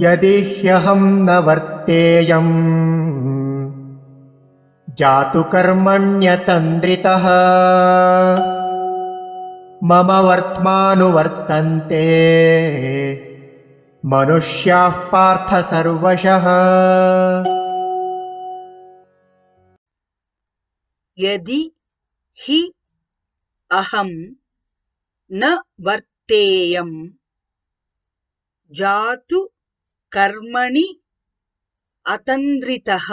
यदि ह्यहं न वर्तेयं जातु कर्मण्यतन्द्रितः मम वर्त्मानुवर्तन्ते मनुष्याः पार्थ सर्वशः। यदि हि अहं न वर्तेयं जातु कर्मणि अतन्द्रितः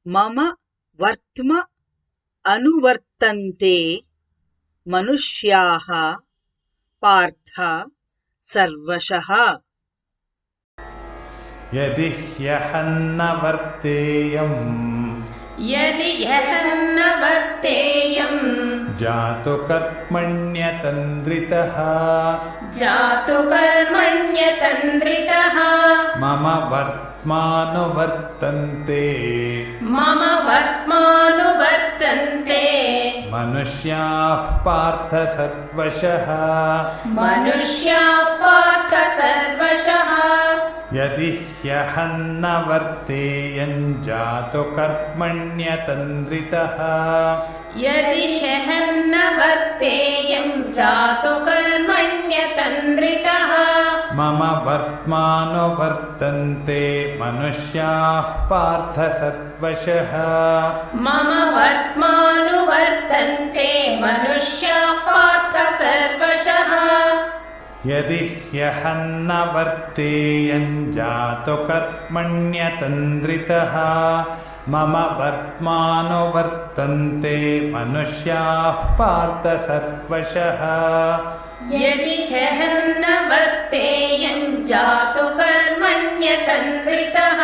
मम वर्त्म अनुवर्तन्ते मनुष्याः पार्थ सर्वशः। यदि ह्यहं न वर्तेयं जातु कर्मण्यतन्द्रितः मम वर्त्मानुवर्तन्ते मनुष्याः पार्थ सर्वशः। यदि ह्यहं न वर्तेयं जातु कर्मण्यतन्द्रितः मम वर्त्मानुवर्तन्ते मनुष्याः पार्थ सर्वशः। यदि ह्यहं न वर्तेयं जातु कर्मण्यतन्द्रितः मम वर्त्मानुवर्तन्ते मनुष्याः पार्थ सर्वशः। यदि ह्यहं न वर्तेयं जातु कर्मण्यतन्द्रितः